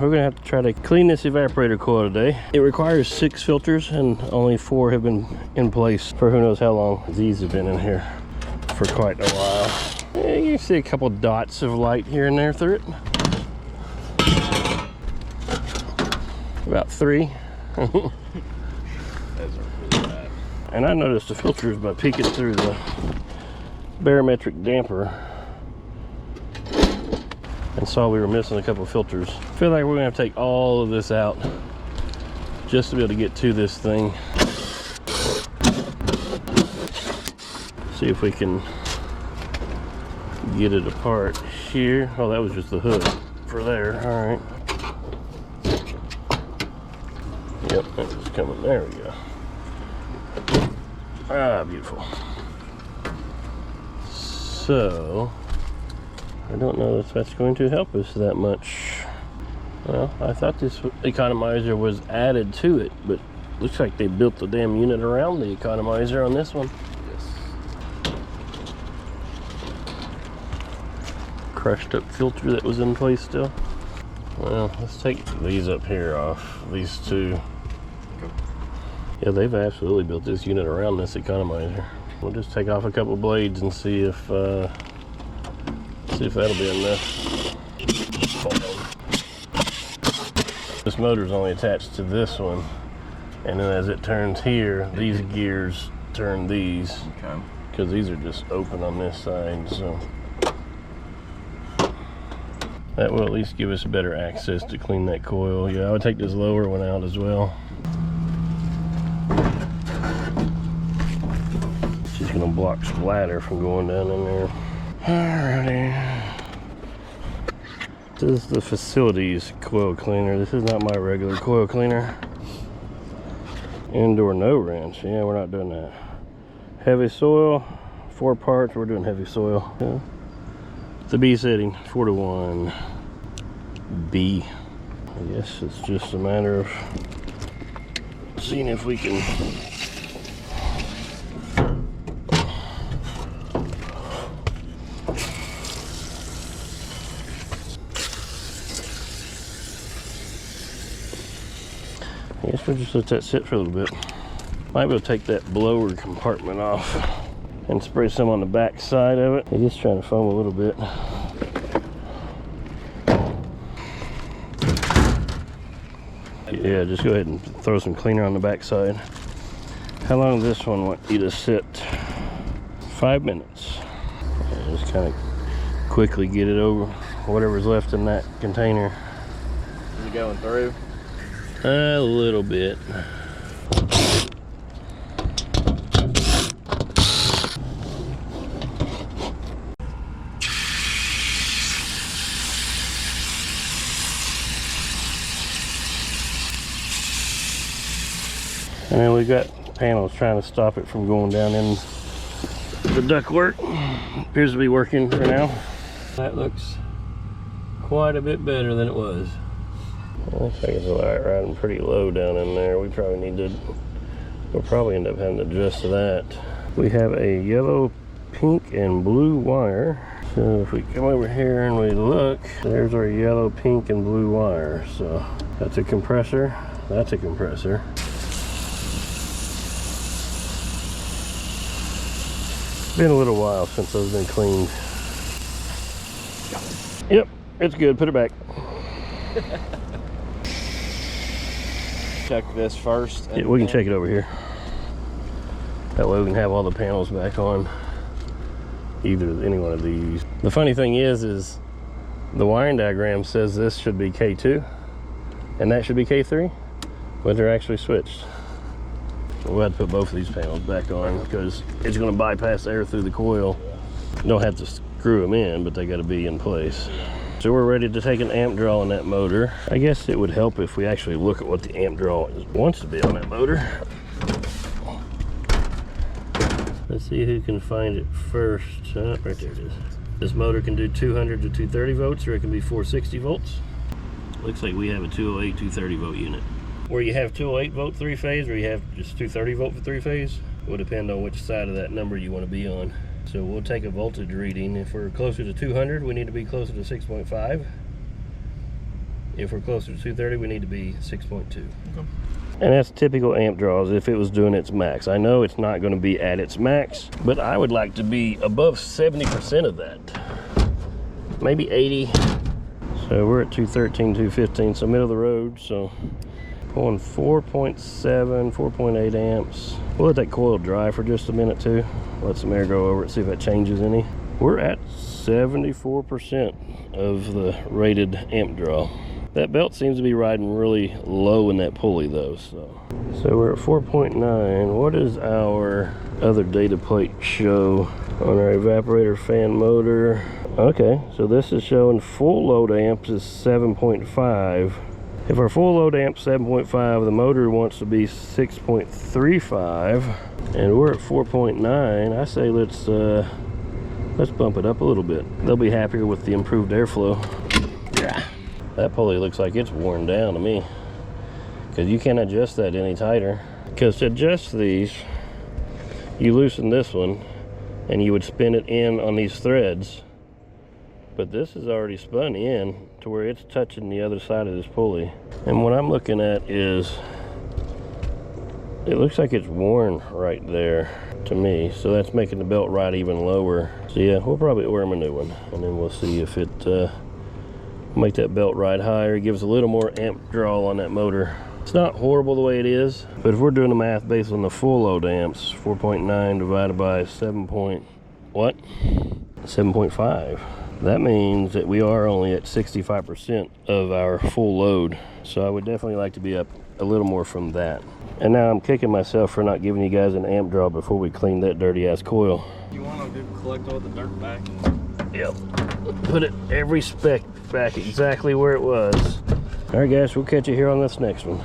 We're gonna have to try to clean this evaporator coil today. It requires 6 filters and only 4 have been in place for who knows how long. These have been in here for quite a while. Yeah, you can see a couple dots of light here and there through it. About 3. And I noticed the filters by peeking through the barometric damper and saw we were missing a couple filters. I feel like we're gonna have to take all of this out just to be able to get to this thing. See if we can get it apart here. Oh, that was just the hood for there. All right. Yep, that was coming. There we go. Ah, beautiful. So, I don't know if that's going to help us that much. Well, I thought this economizer was added to it, but looks like they built the damn unit around the economizer on this one. Yes. Crushed up filter that was in place still. Well, let's take these up here off, these two. Yeah, they've absolutely built this unit around this economizer. We'll just take off a couple blades and see if that'll be enough. This motor's only attached to this one, and then as it turns here, these gears turn these, because these are just open on this side. So that will at least give us better access to clean that coil. Yeah, I would take this lower one out as well. She's gonna block splatter from going down in there. Alrighty. This is the facilities coil cleaner. This is not my regular coil cleaner. Indoor no wrench. Yeah, we're not doing that. Heavy soil, 4 parts. We're doing heavy soil. Yeah. The B setting, 4 to 1. B. I guess it's just a matter of seeing if we can we'll just let that sit for a little bit. Might be able to take that blower compartment off and spray some on the back side of it. It is trying to foam a little bit. Yeah, just go ahead and throw some cleaner on the back side. How long does this one want you to sit? 5 minutes. Yeah, just kind of quickly get it over whatever's left in that container. Is it going through? A little bit. And then we've got panels trying to stop it from going down in the ductwork. Appears to be working for now. That looks quite a bit better than it was. Looks like it's riding pretty low down in there. We'll probably end up having to adjust to that. We have a yellow, pink, and blue wire. So if we come over here and we look, there's our yellow, pink, and blue wire. So that's a compressor, that's a compressor. It's been a little while since those have been cleaned. Yep, it's good, put it back. Check this first. Yeah, we can check it over here. That way we can have all the panels back on either any one of these. The funny thing is the wiring diagram says this should be K2 and that should be K3, but they're actually switched. We'll have to put both of these panels back on because it's going to bypass air through the coil. You don't have to screw them in, but they got to be in place. So we're ready to take an amp draw on that motor. I guess it would help if we actually look at what the amp draw wants to be on that motor. Let's see who can find it first. Right there it is. This motor can do 200 to 230 volts, or it can be 460 volts. Looks like we have a 208, 230 volt unit. Where you have 208 volt 3-phase, or you have just 230 volt for 3-phase, will depend on which side of that number you want to be on. So we'll take a voltage reading. If we're closer to 200, we need to be closer to 6.5. If we're closer to 230, we need to be 6.2. Okay. And that's typical amp draws if it was doing its max. I know it's not going to be at its max, but I would like to be above 70% of that. Maybe 80. So we're at 213, 215, so middle of the road. So pulling 4.7, 4.8 amps. We'll let that coil dry for just a minute too. Let some air go over it, see if that changes any. We're at 74% of the rated amp draw. That belt seems to be riding really low in that pulley though, so we're at 4.9. What does our other data plate show on our evaporator fan motor? Okay, so this is showing full load amps is 7.5. If our full load amp's 7.5, the motor wants to be 6.35, and we're at 4.9. I say let's bump it up a little bit. They'll be happier with the improved airflow. Yeah. That pulley looks like it's worn down to me, because you can't adjust that any tighter. Because to adjust these, you loosen this one and you would spin it in on these threads, but this is already spun in to where it's touching the other side of this pulley. And what I'm looking at is, it looks like it's worn right there to me, so that's making the belt ride even lower. So yeah, we'll probably order a new one, and then we'll see if it make that belt ride higher. It gives a little more amp draw on that motor. It's not horrible the way it is, but if we're doing the math based on the full load amps, 4.9 divided by 7.5, that means that we are only at 65% of our full load. So I would definitely like to be up a little more from that. And now I'm kicking myself for not giving you guys an amp draw before we clean that dirty ass coil. You want to collect all the dirt back? Yep. Put it every spec back exactly where it was. All right, guys, we'll catch you here on this next one.